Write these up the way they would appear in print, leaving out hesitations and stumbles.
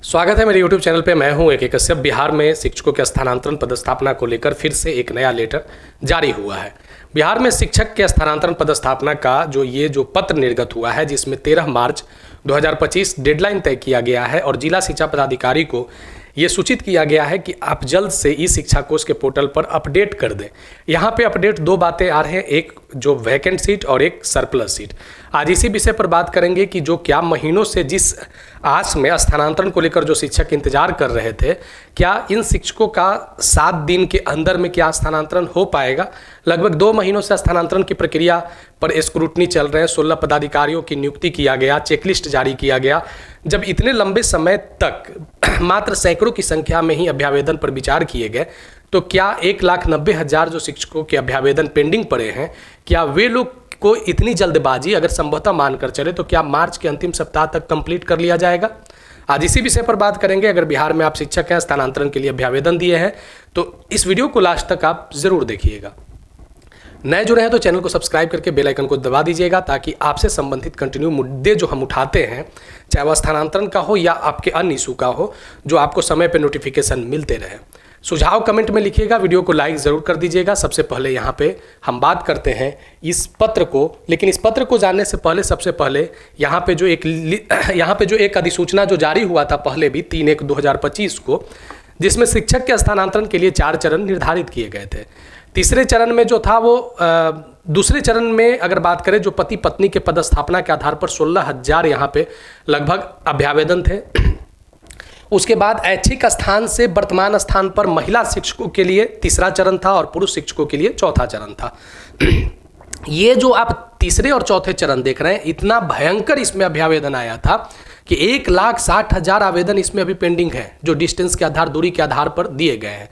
स्वागत है मेरे YouTube चैनल पे। मैं हूं एक कश्यप। बिहार में शिक्षकों के स्थानांतरण पदस्थापना को लेकर फिर से एक नया लेटर जारी हुआ है। बिहार में शिक्षक के स्थानांतरण पदस्थापना का जो पत्र निर्गत हुआ है, जिसमें 13 मार्च 2025 डेडलाइन तय किया गया है और जिला शिक्षा पदाधिकारी को ये सूचित किया गया है कि आप जल्द से ई शिक्षा कोष के पोर्टल पर अपडेट कर दें। यहाँ पे अपडेट दो बातें आ रहे हैं, एक जो वैकेंट सीट और एक सरप्लस सीट। आज इसी विषय पर बात करेंगे कि जो क्या महीनों से जिस आस में स्थानांतरण को लेकर जो शिक्षक इंतजार कर रहे थे, क्या इन शिक्षकों का 7 दिन के अंदर में क्या स्थानांतरण हो पाएगा। लगभग 2 महीनों से स्थानांतरण की प्रक्रिया पर स्क्रूटनी चल रहे हैं। 16 पदाधिकारियों की नियुक्ति किया गया, चेकलिस्ट जारी किया गया। जब इतने लंबे समय तक मात्र सैकड़ों की संख्या में ही अभ्यावेदन पर विचार किए गए, तो क्या 1,90,000 जो शिक्षकों के अभ्यावेदन पेंडिंग पड़े हैं, क्या वे लोग को इतनी जल्दबाजी अगर संभवतः मानकर चले तो क्या मार्च के अंतिम सप्ताह तक कंप्लीट कर लिया जाएगा। आज इसी विषय पर बात करेंगे। अगर बिहार में आप शिक्षक हैं, स्थानांतरण के लिए अभ्यावेदन दिए हैं, तो इस वीडियो को लास्ट तक आप जरूर देखिएगा। नए जुड़े हैं तो चैनल को सब्सक्राइब करके बेल आइकन को दबा दीजिएगा, ताकि आपसे संबंधित कंटिन्यू मुद्दे जो हम उठाते हैं, चाहे वह स्थानांतरण का हो या आपके अन्य इशू का हो, जो आपको समय पर नोटिफिकेशन मिलते रहे। सुझाव कमेंट में लिखिएगा, वीडियो को लाइक ज़रूर कर दीजिएगा। सबसे पहले यहाँ पे हम बात करते हैं इस पत्र को, लेकिन इस पत्र को जानने से पहले सबसे पहले यहाँ पे जो एक अधिसूचना जो जारी हुआ था पहले भी 3/1/2025 को, जिसमें शिक्षक के स्थानांतरण के लिए 4 चरण निर्धारित किए गए थे। तीसरे चरण में जो था वो दूसरे चरण में अगर बात करें, जो पति पत्नी के पदस्थापना के आधार पर 16,000 यहाँ पे लगभग अभ्यावेदन थे। उसके बाद ऐच्छिक स्थान से वर्तमान स्थान पर महिला शिक्षकों के लिए तीसरा चरण था और पुरुष शिक्षकों के लिए चौथा चरण था। ये जो आप तीसरे और चौथे चरण देख रहे हैं, इतना भयंकर इसमें अभ्यावेदन आया था कि 1,60,000 आवेदन इसमें अभी पेंडिंग है, जो डिस्टेंस के आधार दूरी के आधार पर दिए गए हैं।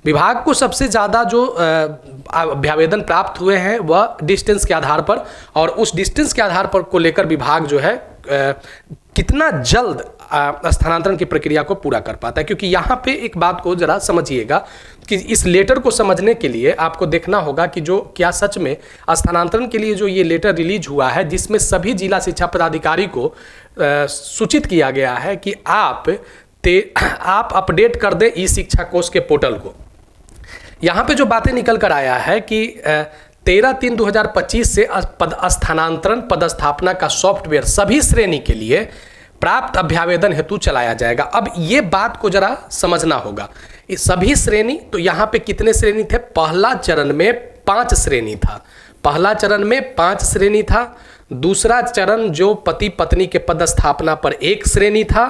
विभाग को सबसे ज़्यादा जो अभ्यावेदन प्राप्त हुए हैं वह डिस्टेंस के आधार पर, और उस डिस्टेंस के आधार पर को लेकर विभाग जो है कितना जल्द स्थानांतरण की प्रक्रिया को पूरा कर पाता है। क्योंकि यहाँ पे एक बात को ज़रा समझिएगा कि इस लेटर को समझने के लिए आपको देखना होगा कि जो क्या सच में स्थानांतरण के लिए जो ये लेटर रिलीज हुआ है, जिसमें सभी जिला शिक्षा पदाधिकारी को सूचित किया गया है कि आप अपडेट कर दें ई शिक्षा कोष के पोर्टल को। यहाँ पे जो बातें निकल कर आया है कि 13/3/2025 से स्थानांतरण पदस्थापना का सॉफ्टवेयर सभी श्रेणी के लिए प्राप्त अभ्यावेदन हेतु चलाया जाएगा। अब ये बात को जरा समझना होगा। ये सभी श्रेणी, तो यहाँ पे कितने श्रेणी थे? पहला चरण में 5 श्रेणी था। पहला चरण में 5 श्रेणी था। दूसरा चरण जो पति पत्नी के पदस्थापना पर 1 श्रेणी था,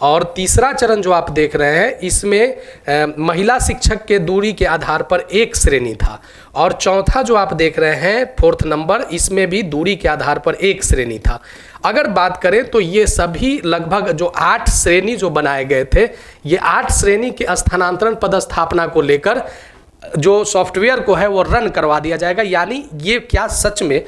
और तीसरा चरण जो आप देख रहे हैं, इसमें महिला शिक्षक के दूरी के आधार पर 1 श्रेणी था, और चौथा जो आप देख रहे हैं 4th नंबर, इसमें भी दूरी के आधार पर 1 श्रेणी था। अगर बात करें तो ये सभी लगभग जो 8 श्रेणी जो बनाए गए थे, ये 8 श्रेणी के स्थानांतरण पदस्थापना को लेकर जो सॉफ्टवेयर को है वो रन करवा दिया जाएगा। यानी ये क्या सच में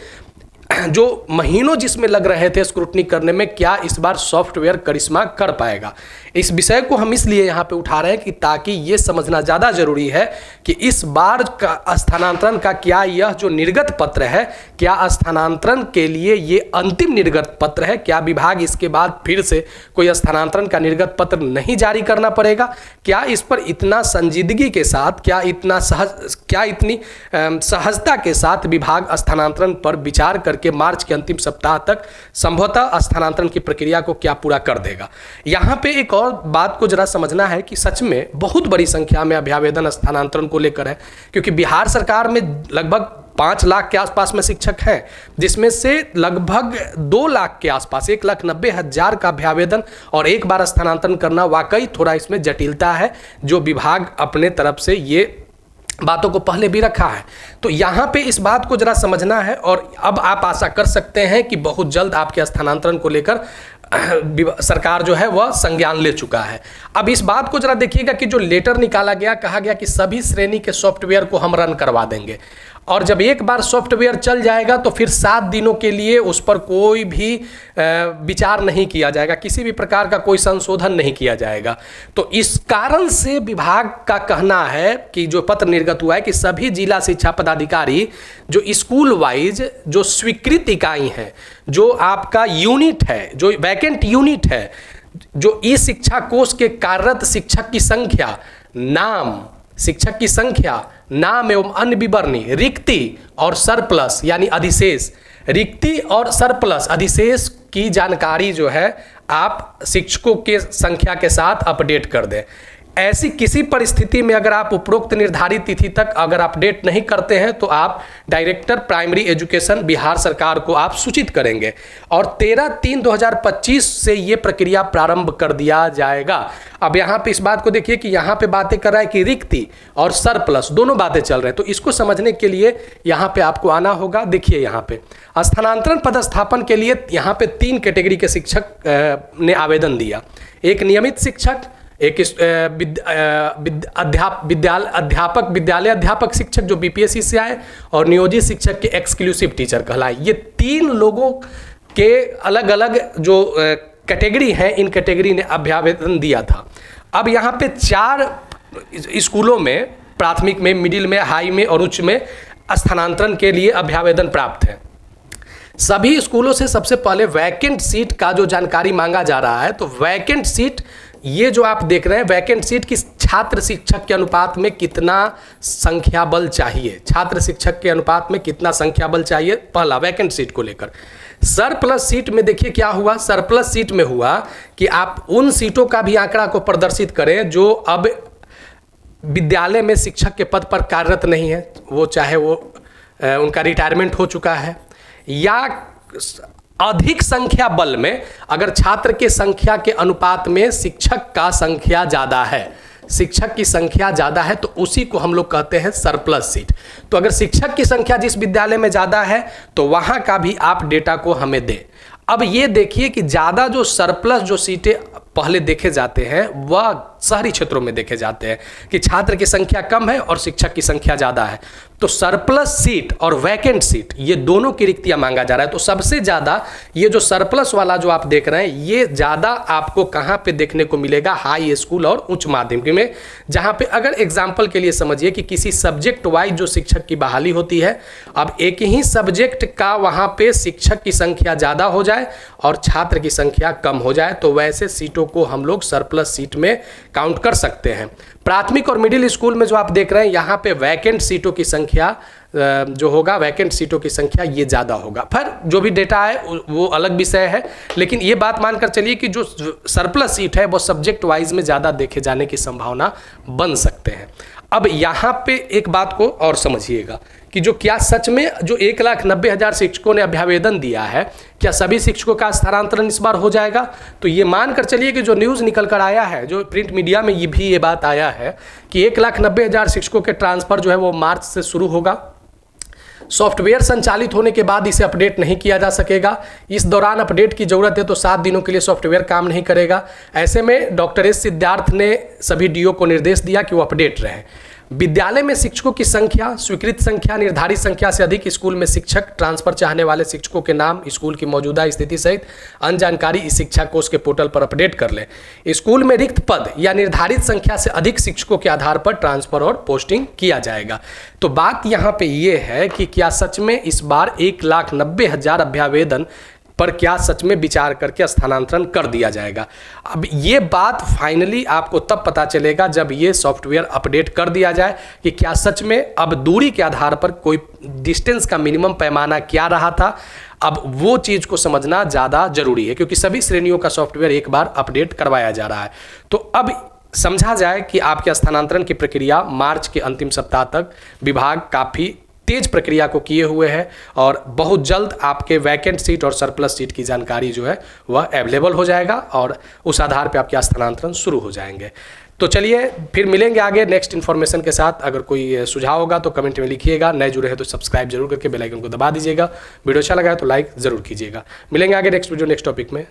जो महीनों जिसमें लग रहे थे स्क्रूटनी करने में, क्या इस बार सॉफ्टवेयर करिश्मा कर पाएगा। इस विषय को हम इसलिए यहाँ पे उठा रहे हैं कि ताकि ये समझना ज़्यादा जरूरी है कि इस बार का स्थानांतरण का क्या यह जो निर्गत पत्र है, क्या स्थानांतरण के लिए ये अंतिम निर्गत पत्र है, क्या विभाग इसके बाद फिर से कोई स्थानांतरण का निर्गत पत्र नहीं जारी करना पड़ेगा, क्या इस पर इतना संजीदगी के साथ, क्या इतनी सहजता के साथ विभाग स्थानांतरण पर विचार करके मार्च के अंतिम सप्ताह तक संभवतः स्थानांतरण की प्रक्रिया को क्या पूरा कर देगा। यहाँ पे एक और बात को जरा समझना है कि सच में बहुत बड़ी संख्या में अभ्यावेदन स्थानांतरण को लेकर है, क्योंकि बिहार सरकार में लगभग 5 लाख के आसपास में शिक्षक हैं, जिसमें से लगभग 2 लाख के आसपास 1,90,000 का अभ्यावेदन और एक बार स्थानांतरण करना वाकई थोड़ा इसमें जटिलता है, जो विभाग अपने तरफ से ये बातों को पहले भी रखा है। तो यहाँ पे इस बात को जरा समझना है, और अब आप आशा कर सकते हैं कि बहुत जल्द आपके स्थानांतरण को लेकर सरकार जो है वह संज्ञान ले चुका है। अब इस बात को जरा देखिएगा कि जो लेटर निकाला गया, कहा गया कि सभी श्रेणी के सॉफ्टवेयर को हम रन करवा देंगे, और जब एक बार सॉफ्टवेयर चल जाएगा तो फिर 7 दिनों के लिए उस पर कोई भी विचार नहीं किया जाएगा, किसी भी प्रकार का कोई संशोधन नहीं किया जाएगा। तो इस कारण से विभाग का कहना है कि जो पत्र निर्गत हुआ है कि सभी जिला शिक्षा पदाधिकारी जो स्कूल वाइज जो स्वीकृत इकाई है, जो आपका यूनिट है, जो वैकेंट यूनिट है, जो ई शिक्षा कोष के कार्यरत शिक्षक की संख्या, नाम, शिक्षक की संख्या, नाम एवं अन्य विवरणी, रिक्ति और सरप्लस यानी अधिशेष, रिक्ति और सरप्लस अधिशेष की जानकारी जो है आप शिक्षकों के संख्या के साथ अपडेट कर दें। ऐसी किसी परिस्थिति में अगर आप उपरोक्त निर्धारित तिथि तक अगर अपडेट नहीं करते हैं तो आप डायरेक्टर प्राइमरी एजुकेशन बिहार सरकार को आप सूचित करेंगे और 13/3/2025 से ये प्रक्रिया प्रारंभ कर दिया जाएगा। अब यहाँ पे इस बात को देखिए कि यहाँ पे बातें कर रहा है कि रिक्ति और सरप्लस दोनों बातें चल रहे हैं, तो इसको समझने के लिए यहाँ पे आपको आना होगा। देखिए यहाँ पे स्थानांतरण पदस्थापन के लिए यहाँ पे 3 कैटेगरी के शिक्षक ने आवेदन दिया। एक नियमित शिक्षक, एक अध्यापक विद्यालय अध्यापक शिक्षक जो बीपीएससी से आए और नियोजित शिक्षक के एक्सक्लूसिव टीचर कहलाए। ये 3 लोगों के अलग अलग जो कैटेगरी हैं, इन कैटेगरी ने अभ्यावेदन दिया था। अब यहाँ पे 4 स्कूलों में, प्राथमिक में, मिडिल में, हाई में और उच्च में स्थानांतरण के लिए अभ्यावेदन प्राप्त है। सभी स्कूलों से सबसे पहले वैकेंट सीट का जो जानकारी मांगा जा रहा है, तो वैकेंट सीट ये जो आप देख रहे हैं, वैकेंट सीट की छात्र शिक्षक के अनुपात में कितना संख्या बल चाहिए, छात्र शिक्षक के अनुपात में कितना संख्या बल चाहिए, पहला वैकेंट सीट को लेकर। सरप्लस सीट में देखिए क्या हुआ, सरप्लस सीट में हुआ कि आप उन सीटों का भी आंकड़ा को प्रदर्शित करें जो अब विद्यालय में शिक्षक के पद पर कार्यरत नहीं है, वो चाहे वो उनका रिटायरमेंट हो चुका है, या अधिक संख्या बल में अगर छात्र के संख्या के अनुपात में शिक्षक का संख्या ज़्यादा है, शिक्षक की संख्या ज़्यादा है, तो उसी को हम लोग कहते हैं सरप्लस सीट। तो अगर शिक्षक की संख्या जिस विद्यालय में ज़्यादा है तो वहाँ का भी आप डेटा को हमें दें। अब ये देखिए कि ज़्यादा जो सरप्लस जो सीटें पहले देखे जाते हैं वह शहरी क्षेत्रों में देखे जाते हैं कि छात्र की संख्या कम है और शिक्षक की संख्या ज़्यादा है। तो सरप्लस सीट और वैकेंट सीट ये दोनों की रिक्तियाँ मांगा जा रहा है। तो सबसे ज़्यादा ये जो सरप्लस वाला जो आप देख रहे हैं, ये ज़्यादा आपको कहाँ पे देखने को मिलेगा, हाई स्कूल और उच्च माध्यमिक में, जहाँ पे अगर एग्जाम्पल के लिए समझिए कि किसी सब्जेक्ट वाइज जो शिक्षक की बहाली होती है, अब एक ही सब्जेक्ट का वहाँ पे शिक्षक की संख्या ज़्यादा हो जाए और छात्र की संख्या कम हो जाए, तो वैसे सीटों को हम लोग सरप्लस सीट में काउंट कर सकते हैं। प्राथमिक और मिडिल स्कूल में जो आप देख रहे हैं, यहाँ पे वैकेंट सीटों की संख्या जो होगा, वैकेंट सीटों की संख्या ये ज़्यादा होगा। फिर जो भी डेटा है वो अलग विषय है, लेकिन ये बात मानकर चलिए कि जो सरप्लस सीट है वो सब्जेक्ट वाइज में ज़्यादा देखे जाने की संभावना बन सकते हैं। अब यहाँ पे एक बात को और समझिएगा कि जो क्या सच में जो 1,90,000 शिक्षकों ने अभ्यावेदन दिया है, क्या सभी शिक्षकों का स्थानांतरण इस बार हो जाएगा? तो ये मानकर चलिए कि जो न्यूज़ निकल कर आया है, जो प्रिंट मीडिया में ये बात आया है कि 1,90,000 शिक्षकों के ट्रांसफ़र जो है वो मार्च से शुरू होगा। सॉफ्टवेयर संचालित होने के बाद इसे अपडेट नहीं किया जा सकेगा। इस दौरान अपडेट की ज़रूरत है तो 7 दिनों के लिए सॉफ्टवेयर काम नहीं करेगा। ऐसे में डॉक्टर एस सिद्धार्थ ने सभी डीओ को निर्देश दिया कि वो अपडेट रहें। विद्यालय में शिक्षकों की संख्या, स्वीकृत संख्या, निर्धारित संख्या से अधिक स्कूल में शिक्षक ट्रांसफर चाहने वाले शिक्षकों के नाम, स्कूल की मौजूदा स्थिति सहित अन्य जानकारी इस शिक्षा कोष के पोर्टल पर अपडेट कर लें। स्कूल में रिक्त पद या निर्धारित संख्या से अधिक शिक्षकों के आधार पर ट्रांसफर और पोस्टिंग किया जाएगा। तो बात यहाँ पे ये है कि क्या सच में इस बार 1,90,000 अभ्यावेदन पर क्या सच में विचार करके स्थानांतरण कर दिया जाएगा? अब ये बात फाइनली आपको तब पता चलेगा जब ये सॉफ्टवेयर अपडेट कर दिया जाए कि क्या सच में अब दूरी के आधार पर कोई डिस्टेंस का मिनिमम पैमाना क्या रहा था। अब वो चीज़ को समझना ज़्यादा जरूरी है क्योंकि सभी श्रेणियों का सॉफ्टवेयर एक बार अपडेट करवाया जा रहा है। तो अब समझा जाए कि आपके स्थानांतरण की प्रक्रिया मार्च के अंतिम सप्ताह तक विभाग काफ़ी तेज प्रक्रिया को किए हुए है और बहुत जल्द आपके वैकेंट सीट और सरप्लस सीट की जानकारी जो है वह अवेलेबल हो जाएगा और उस आधार पे आपके स्थानांतरण शुरू हो जाएंगे। तो चलिए फिर मिलेंगे आगे नेक्स्ट इन्फॉर्मेशन के साथ। अगर कोई सुझाव होगा तो कमेंट में लिखिएगा। नए जुड़े हैं तो सब्सक्राइब जरूर करके बेल आइकन को दबा दीजिएगा। वीडियो अच्छा लगा है तो लाइक जरूर कीजिएगा। मिलेंगे आगे नेक्स्ट वीडियो नेक्स्ट टॉपिक में।